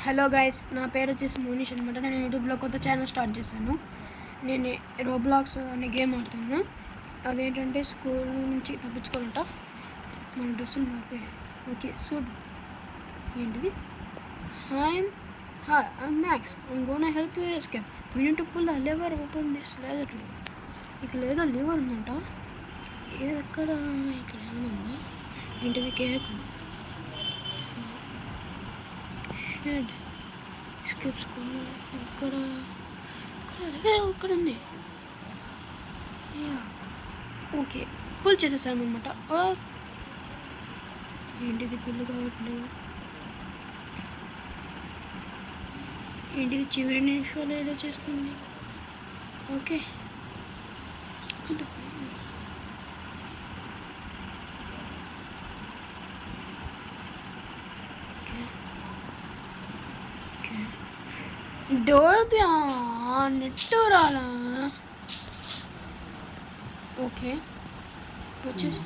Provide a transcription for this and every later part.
Hello guys, నా పేరు వచ్చేసి మోనిష్ అనమాట. నేను యూట్యూబ్లో కొత్త ఛానల్ స్టార్ట్ చేశాను. నేను రోబ్లాక్స్ అనే గేమ్ ఆడుతాను. అదేంటంటే స్కూల్ నుంచి తప్పించుకోవాలంట. మన డ్రెస్సులు మారిపోయి ఓకే సూట్ ఏంటిది I'm Max. I'm gonna help you escape. We need to pull the lever, open this leather door. ఇక్కడ లేదో లివర్ ఉందంట. ఏదెక్కడ ఇక్కడ ఏమైనా ఉందా? ఏంటిది కేక్ షెడ్ స్కిప్స్ ఇక్కడ ఇక్కడ ఉంది. ఓకే పుల్ చేసేసామన్నమాట. ఏంటిది పుల్లు కావట్లేదు? ఏంటిది చివరి నిమిషాలు ఏదో చేస్తుంది? ఓకే డోర్ నెట్టు రాలా? ఓకే వచ్చేసి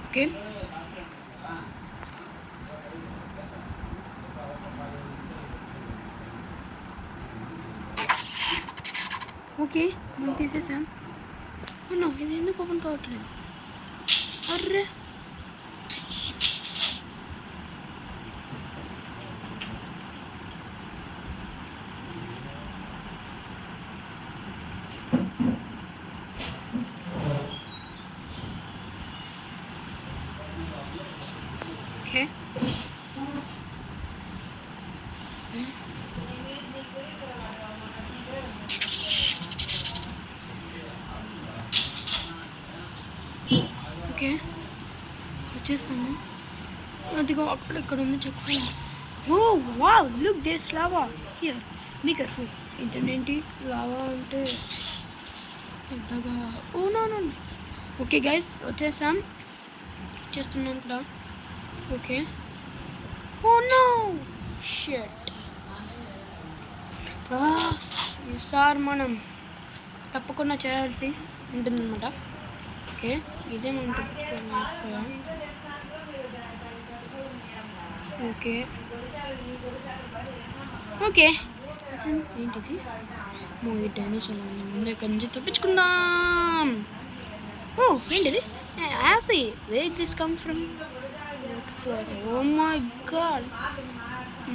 ఓకే ఓకే మనం తీసేసాం. అవును, ఇది ఎందుకు ఓపెన్ కావట్లేదు? అర్రే ఓకే ఓకే వచ్చేసాము. అదిగో అక్కడ ఇక్కడ ఉంది చెప్పు. Oh wow, look this lava here, be careful. ఏంటంటే లావా అంటే పెద్దగా. Oh no. ఓకే గైస్ వచ్చేసాం, చేస్తున్నాం కూడా. Okay oh no shit. ఈసారి మనం తప్పకుండా చేయాల్సి ఉంటుందన్నమాట. ఓకే ఇదే మనం తప్పించుకోవాలి. ఓకే ఓకే ఏంటిది? మూవీ డైనోసార్ ముందు ఇక్కడ నుంచి తప్పించుకుందాం. ఓ ఏంటిది? Acid where this come from floor. Oh my god,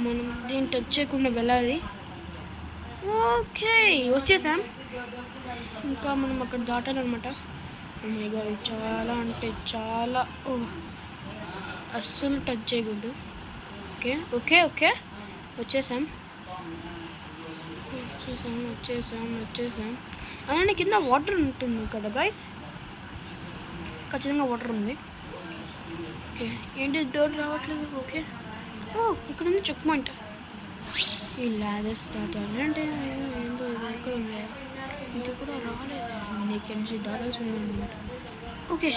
మనం దీన్ని టచ్ చేయకుండా వెళ్ళాలి. ఓకే వచ్చేసాం. ఇంకా మనం అక్కడ దాటాలన్నమాట. మై గాడ్, చాలా అంటే చాలా అస్సలు టచ్ చేయకూడదు. ఓకే ఓకే ఓకే వచ్చేసాం. అలానే కింద వాటర్ ఉంటుంది కదా గైస్, ఖచ్చితంగా వాటర్ ఉంది. ఓకే ఏంటి డోర్ రావట్లేదు? ఓకే ఓ ఇక్కడ ఉంది చెక్ పాయింట్. ఈ లాడర్ స్టార్ట్ అంటే ఏందో ఎక్కడ ఉంది? ఇది కూడా రాలేదు. ఇక్కడ నుంచి డాలర్స్ ఉన్నాయన్నమాట. Okay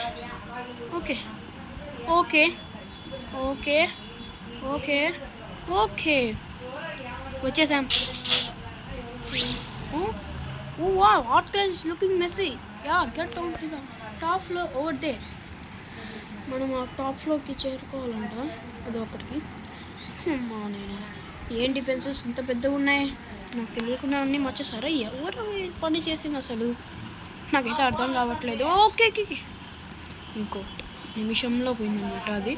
okay okay okay okay okay వచ్చేసాం. ఓ wow, art class is looking messy. Yeah, get down to the top floor over there. మనం ఆ టాప్ ఫ్లోర్కి చేరుకోవాలంట. అది ఒకటికి. అమ్మా నేను ఏంటి పెన్సిల్స్ ఇంత పెద్దగా ఉన్నాయి? నాకు తెలియకుండా అన్నీ మర్చేసారా? ఎవరు పని చేసింది అసలు? నాకైతే అర్థం కావట్లేదు. ఓకే ఇంకోటి నిమిషంలో పోయిందన్నమాట అది.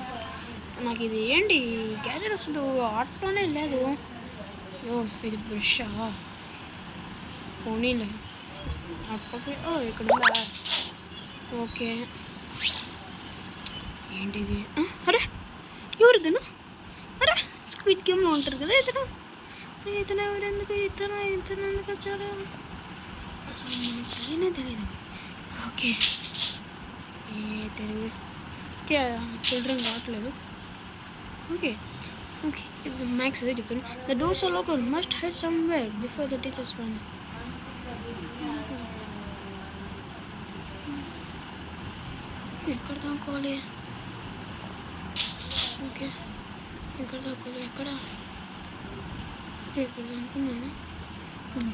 నాకు ఇది ఏంటి గ్యాజెట్ అసలు ఆటోనే లేదు. ఓ ఇది బ్రషా? పోనీలే అప్పటికే. ఓ ఇక్కడ ఉందా? ఓకే ఏంటిది? అరే ఎవరితను? అరే స్క్విడ్ గేమ్లో ఉంటారు కదా ఇతను ఎవరెందుకు ఇతను ఎందుకు వచ్చాడు అసలు మనకు తెలియదు. ఓకే తెలియదు. చిల్డ్రన్ రావట్లేదు. ఓకే మ్యాక్స్ అదే చెప్పాను. The doors are locked, must hide somewhere before the teachers find. ఎక్కడ దాక్కోవాలి? ఓకే ఎక్కడ దాక్కోవాలి? ఎక్కడ ఇక్కడ అనుకున్నాను.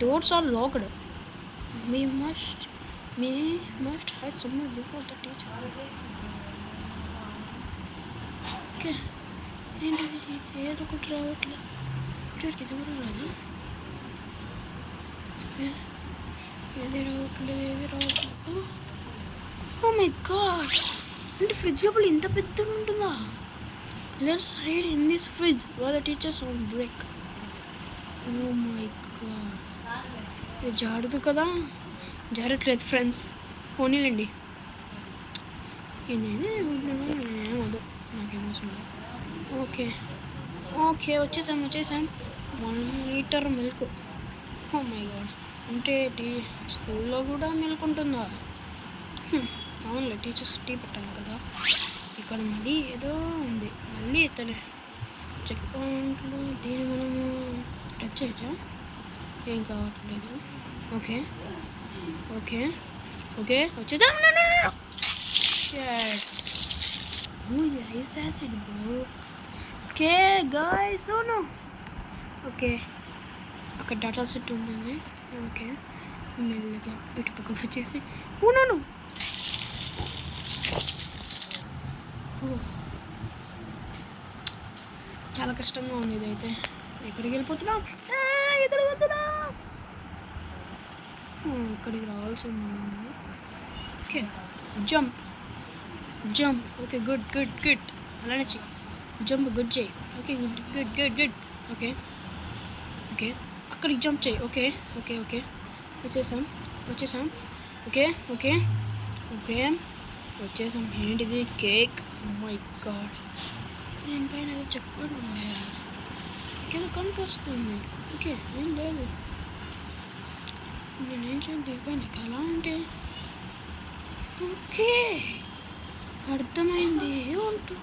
Doors are locked. Me must hide somewhere before the teacher. Okay, ఏంటిది? ఏదో ఒకటి రావట్లేదు. టీచర్కి ఇది కూడా రాదు. ఓకే, ఏది రావట్లేదు. ఓ మై గాడ్, అంటే ఫ్రిడ్జ్ లోపల ఇంత పెద్దగా ఉంటుందా? Let's hide in this fridge while the teachers on break. ఓ మై గాడ్, ఇది జాడదు కదా? జారట్లేదు ఫ్రెండ్స్, పోనీలండి. ఏమదు, నాకేమవసరం. ఓకే వచ్చేసాం. 1 litre milk. Oh my god, అంటే స్కూల్లో కూడా మిల్క్ ఉంటుందా? అవునులే, టీచర్స్ టీ పెట్టాలి కదా. ఇక్కడ మళ్ళీ ఏదో ఉంది, మళ్ళీ ఇతనే చెక్ పాయింట్లు. దీన్ని మనము టచ్ చేయొచ్చా? ఏం కావట్లేదు. ఓకే వచ్చేదా? Ice acid bro. Okay guys, ఓను. ఓకే, అక్కడ డేటా సెట్ ఉంటుంది. ఓకే, మెల్లగా ఇటు పక్కకు వచ్చేసి ఊను. చాలా కష్టంగా ఉంది ఇదైతే. ఎక్కడికి వెళ్ళిపోతున్నాం? ఇక్కడికి రావాల్సింది. Okay, jump. Okay, good. అలానే చెయ్యి, జంప్ గుడ్ చేయి. Okay, good. ఓకే, అక్కడికి జంప్ చేయి. ఓకే వచ్చేసాం. ఓకే వచ్చేసాం. ఏంటిది? కేక్. మై గాడ్, దీనిపైన ఏదో చెక్ పాయింట్ ఉండే, ఏదో కనిపిస్తుంది. ఓకే, ఏం లేదు. నేనేం చేయాలి దీనిపైన? ఎలా అంటే ఓకే, అర్థమైంది. ఏమంటూ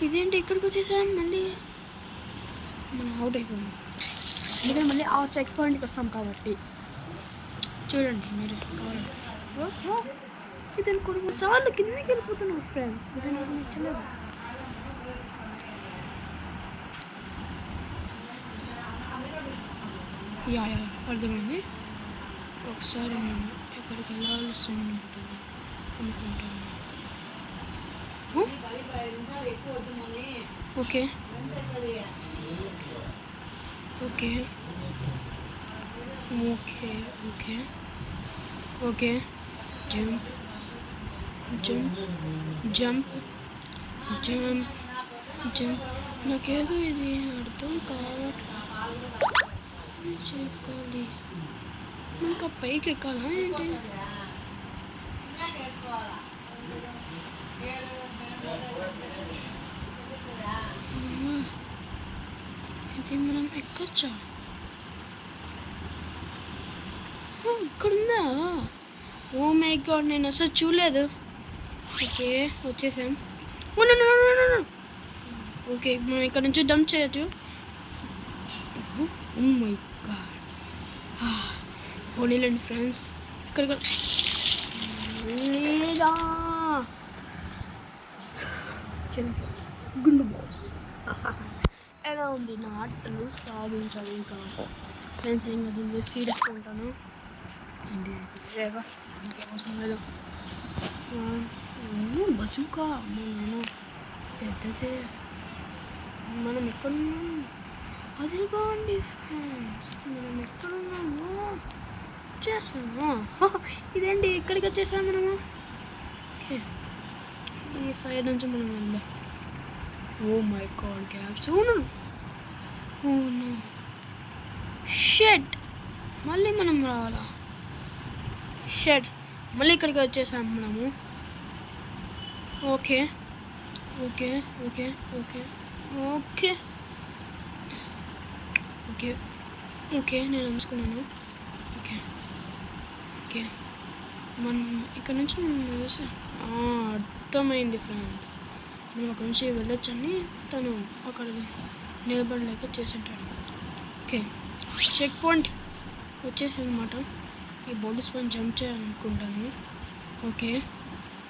ఇదేంటి ఇక్కడికి వచ్చేసాం? మళ్ళీ మనం అవుట్ అయిపోయాం. అందుకని మళ్ళీ ఆ చెక్ పాయింట్కి వస్తాం కాబట్టి చూడండి మీరు కావాలి. ఇది కొన్ని సార్లు కిందకి వెళ్ళిపోతున్నావు ఫ్రెండ్స్, ఇది నాకు నచ్చలేదు. యా అర్థమైంది. ఒకసారి నేను ఎక్కడికి వెళ్ళాల్సి ఉంటుంది అనుకుంటాను. Okay jump. నాకేదో ఇది అర్థం కావట్లేదు. చెక్కాలి, ఇంకా పైకి ఎక్కాలా ఏంటి? ఇది మనం ఎక్కొచ్చా? ఇక్కడుందా? ఓ మై గాడ్, నేను అసలు చూడలేదు. ఓకే వచ్చేసాం. ఓకే, మనం ఇక్కడ నుంచి డంప్ చేయొచ్చు. ఓ మై గాడ్, పోనీలేండి ఫ్రెండ్స్. ఇక్కడ గుండు బాస్. ఎలా ఉంది నా ఆటలు? సాధించాలి ఇంకా ఫ్రెండ్స్. ఏం కదా, సీరియస్గా ఉంటాను అండి. ఇంకేమవసరం లేదు. బజుకా నేను పెద్దదే. మనం ఎక్కడున్నాం? అదే కాండి ఫ్రెండ్స్, మనం ఎక్కడున్నాము? వచ్చేసాము. ఇదేంటి ఇక్కడికి వచ్చేసాము మనము? ఓకే, ఈ సైడ్ నుంచి మనం వెళ్దాం. Oh my god, gaps. Shed, మళ్ళీ మనం రావాలా? షెడ్, మళ్ళీ ఇక్కడికి వచ్చేసాము మనము. ఓకే నేను అనుకున్నాను. ఓకే మనం ఇక్కడ నుంచి చూసి అర్థమైంది ఫ్రెండ్స్. మనం అక్కడ నుంచి వెళ్ళొచ్చని తను అక్కడ నిలబడలేక చేసింటాడు. ఓకే, చెక్ పాయింట్ వచ్చేసి అనమాట. ఈ బౌల్స్ పైన జంప్ చేయాలనుకుంటాను. ఓకే,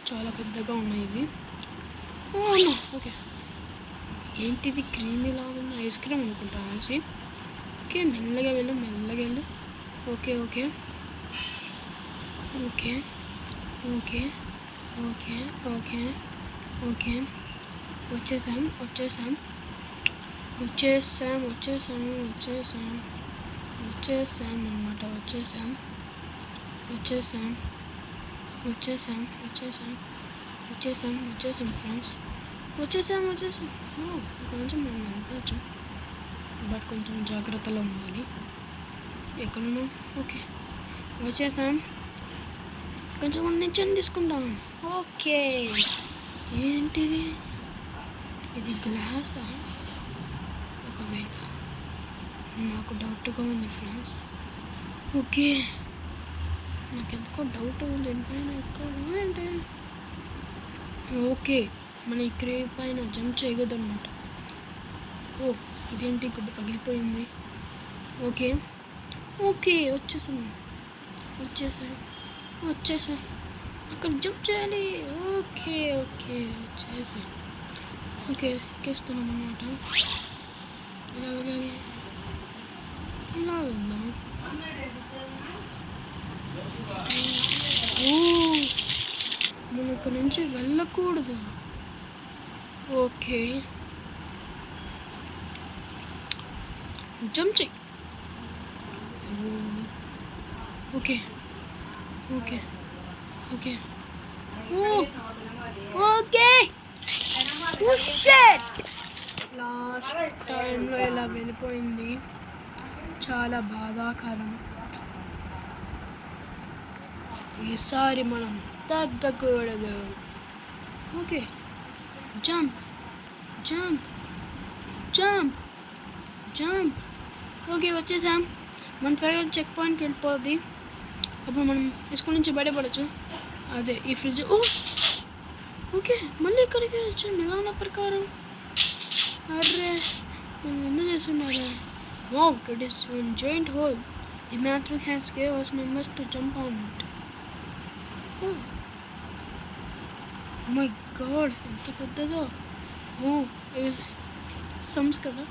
చాలా పెద్దగా ఉన్నాయి ఇవి. ఓకే, ఏంటిది? క్రీమీ లాగా ఉన్న ఐస్ క్రీమ్ అనుకుంటాను. ఓకే, మెల్లగా వెళ్ళు, మెల్లగా వెళ్ళు. Okay okay okay okay okay okay okay వచ్చేసాం వచ్చేసాం వచ్చేసాం వచ్చేసాం వచ్చేసాం వచ్చేసాం అన్నమాట. వచ్చేసాం వచ్చేసాం వచ్చేసాం వచ్చేసాం వచ్చేసాం వచ్చేసాం ఫ్రెండ్స్, వచ్చేసాం వచ్చేసాం. కొంచెం మనం వెళ్ళిపోవచ్చు, బట్ కొంచెం జాగ్రత్తలో ఉండాలి. ఎక్కడున్నాం? ఓకే వచ్చేసాం. కొంచెం నిచ్చెన తీసుకుంటాం. ఓకే, ఏంటిది? ఇది గ్లాసా? ఒకవేళ నాకు డౌట్గా ఉంది ఫ్రెండ్స్. ఓకే, నాకెందుకో డౌట్ ఉంది పైన ఎక్కడ అంటే. ఓకే, మన ఈ క్రేవ్ పైన జంప్ చేయకూడదు అనమాట. ఓ ఇదేంటి, గుడ్డ పగిలిపోయింది. ఓకే ఓకే వచ్చేసాం వచ్చేసాం వచ్చేసాం. అక్కడ జంప్ చేయాలి. ఓకే ఓకే వచ్చేసాం. ఓకే ఎక్కేస్తున్నాం అన్నమాట. ఇలా వెళ్ళాలి, ఇలా వెళ్దాం. మనం ఇక్కడ నుంచి వెళ్ళకూడదు. ఓకే జంప్ చెయ్యి. Okay okay okay okay last టైంలో ఇలా వెళ్ళిపోయింది, చాలా బాధాకరం. ఈసారి మనం తగ్గకూడదు. Okay jump jump jump jump. Okay వచ్చేసాం. మనం త్వరగా చెక్ పాయింట్కి వెళ్ళిపోద్ది, అప్పుడు మనం స్కూల్ నుంచి బయటపడచ్చు. అదే ఈ ఫ్రిడ్జ్. ఓ ఓకే మళ్ళీ ఇక్కడికి వచ్చాం. ఎలా ఉన్న ప్రకారం అర్రే మనం ముందు చేస్తున్నారా? Wow, it is one joint hole. The matrix has gave us numbers to jump on it. Oh my god, ఎంత పెద్దదో. ఓ సమ్స్ కదా,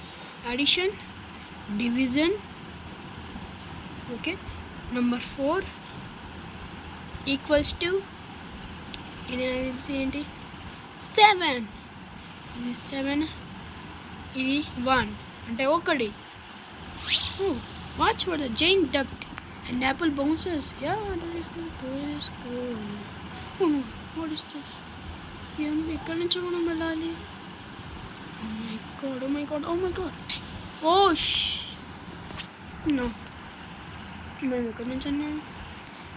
addition, division. Okay number 4 equals to, ఇది నాకు తెలిసి ఏంటి 7, ఇది 7, ఇది 1 అంటే 1. Watch for the giant duck and apple bouncers. Yeah what is this? ఎక్కడి నుంచి మనం వెళ్ళాలి? Oh my god oh my god oh my god. Oh no, మనం ఎక్కడి నుంచి అన్నాం?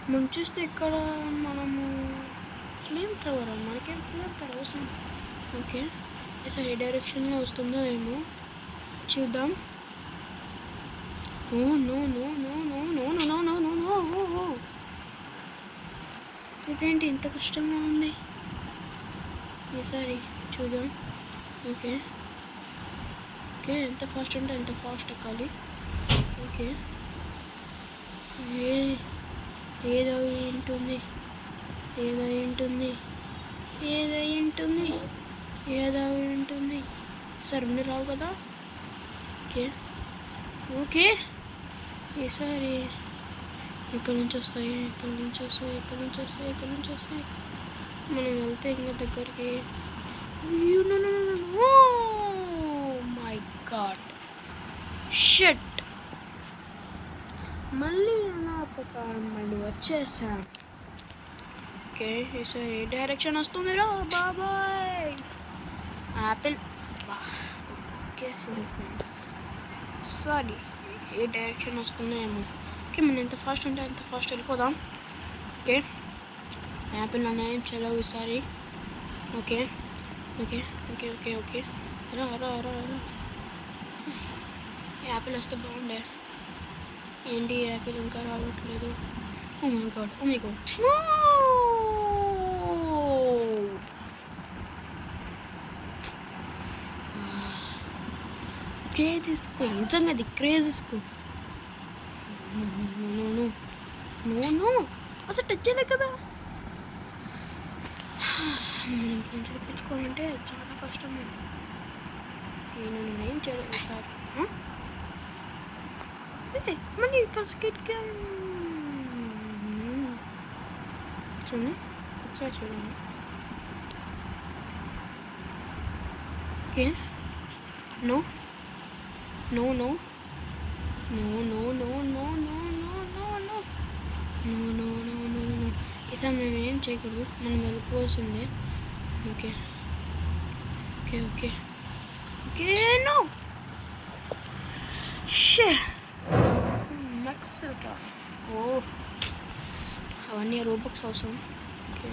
మనం చూస్తే ఇక్కడ మనము ఫ్లేమ్ టవర్, మనకేం ఫ్లేమ్ టవర్ అవసరం. ఓకే ఈసారి ఏ డైరెక్షన్లో వస్తుందో ఏమో చూద్దాం. Oh no no no no no no no no no no oh ఇదేంటి ఇంత కష్టంగా ఉంది? ఈసారి చూద్దాం. ఓకే ఓకే ఎంత ఫాస్ట్ అంటే ఎంత ఫాస్ట్ ఎక్కాలి. ఓకే ఏదో ఉంటుంది ఏదో ఉంటుంది ఏదో ఉంటుంది ఏదో ఉంటుంది. సరే రావు కదా. ఓకే ఓకే ఈసారి ఎక్కడి నుంచి వస్తాయి, ఎక్కడి నుంచి వస్తాయి, ఎక్కడి నుంచి వస్తాయి, ఎక్కడి నుంచి వస్తాయి. మనం వెళ్తే ఇంకా దగ్గరికి. మై గాడ్ షట్, మళ్ళీ అలా ప్రకారం మళ్ళీ వచ్చేసాం. ఓకే ఈసారి ఏ డైరెక్షన్ వస్తుందిరా బాబాయ్? యాపిల్ సారీ ఏ డైరెక్షన్ వస్తుందో ఏమో. ఓకే మనం ఎంత ఫాస్ట్ ఉంటే అంత ఫాస్ట్ వెళ్ళిపోదాం. ఓకే యాపిల్ నన్ను ఏం చదవు ఈసారి. Okay okay okay okay okay రా రా రా రా. యాపిల్ వస్తే బాగుండే. ఏంటి యాపిల్ ఇంకా రావట్లేదు? Oh my god oh my god. Crazy school, నిజంగా అది క్రేజీ స్కూల్. నో అసలు టచ్ చేయలేదు కదా. మనం కొంచెం చూపించుకోవాలంటే చాలా కష్టం. నేను ఏం చేయలేదు సార్. మళ్ళీ ఇక్కడ స్కిట్ చూడండి, ఒకసారి చూడండి. Okay, no no no no no no no no no no no no no no no no ఈసారి మేము ఏం చేయకూడదు, మనం వెళ్ళిపోవాల్సిందే. Okay okay okay okay no next. Oh అవన్నీ రోబక్స్ అవసరం. Okay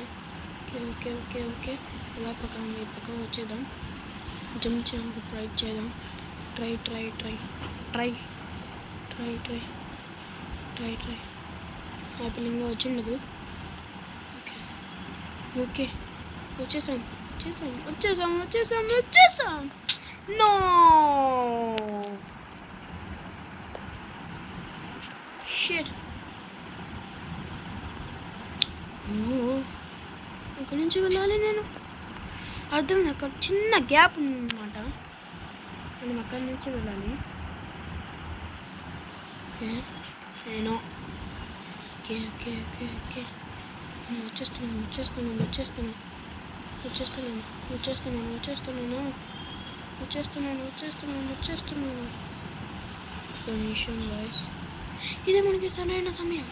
okay okay okay okay ఇలా పక్కన ఈ పక్కన వచ్చేద్దాం. జంప్ చేయడానికి ట్రై చేద్దాం. Try try try try try try try try హ్యాపీలింగ్గా వచ్చిండదు. ఓకే ఓకే వచ్చేసాం వచ్చేసాం వచ్చేసాం వచ్చేసాం వచ్చేసాం. No shit. ఇక్కడి నుంచి వెళ్ళాలి నేను. అర్థమైంది, అక్కడ చిన్న గ్యాప్ ఉందన్నమాట. మనం అక్కడి నుంచి వెళ్ళాలి. ఓకే నేను ఓకే ఓకే ఓకే ఓకే వచ్చేస్తున్నాను వచ్చేస్తున్నాను వచ్చేస్తున్నాను వచ్చేస్తున్నాను వచ్చేస్తున్నాను వచ్చేస్తున్నాను వచ్చేస్తున్నాను వచ్చేస్తున్నాను వచ్చేస్తున్నాను. నిమిషం వాయిస్, ఇదే మనకి సరైన సమయం,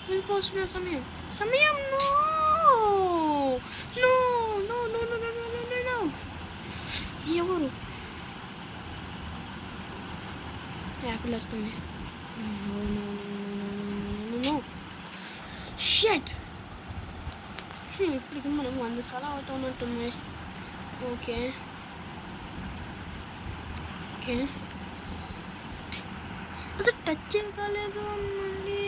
వెళ్ళిపోతున్న సమయం. సమయం no no no no no no no no no. ఎవరు యాపిల్ వస్తుంది? No no no no no shut. ఇప్పటికి మనం 100 సార్లు అవుతున్నట్టుంది. ఓకే ఓకే అసలు టచ్ చేయగలేదు అనండి.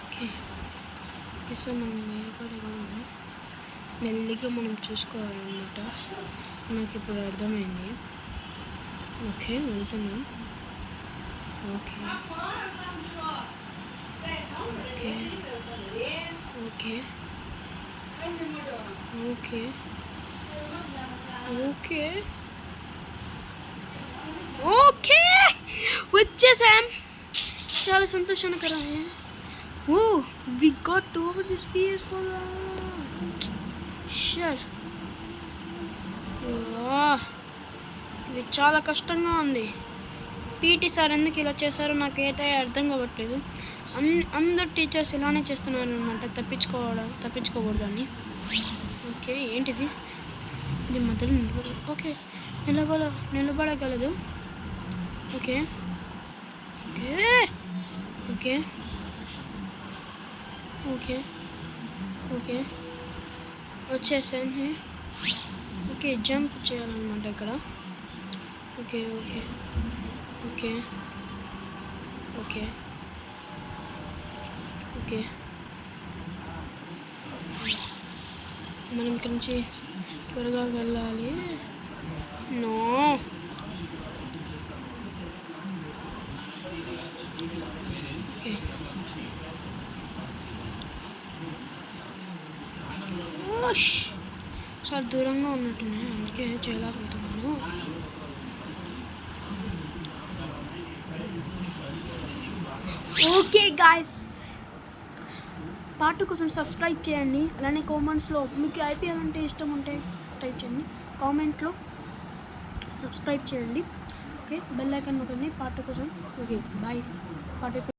ఓకే సో మనం భయపడకూడదు, మెల్లిగా మనం చూసుకోవాలన్నమాట. నాకు ఇప్పుడు అర్థమైంది. ఓకే వెళ్తున్నాం. Okay okay okay okay okay okay వచ్చేసాం. చాలా సంతోషకరమే. Oh we got over this PS కూడా. షట్, ఇది చాలా కష్టంగా ఉంది. పీటీ సార్ ఎందుకు ఇలా చేశారో నాకైతే అర్థం కావట్లేదు. అందరు టీచర్స్ ఇలానే చేస్తున్నారు అనమాట, తప్పించుకోకూడదని. ఓకే ఏంటిది? ఇది మధ్యలో ఓకే నిలబడగలదు. Okay okay okay okay okay వచ్చేసాను. ఓకే జంప్ చేయాలన్నమాట ఇక్కడ. Okay okay okay okay okay మనం ఇక్కడ నుంచి త్వరగా వెళ్ళాలి. నో ఓకే చాలా దూరంగా ఉన్నట్టున్నాయి, అందుకే చేయలేకపోతున్నాను. ఓకే గాయస్, పార్ట్ 2 కోసం సబ్స్క్రైబ్ చేయండి. అలానే కామెంట్స్లో మీకు ఐపీఎల్ అంటే ఇష్టం ఉంటే టైప్ చేయండి, కామెంట్లో సబ్స్క్రైబ్ చేయండి. ఓకే బెల్ ఐకాన్ నొక్కండి పార్ట్ 2 కోసం. Okay bye. పార్ట్ 2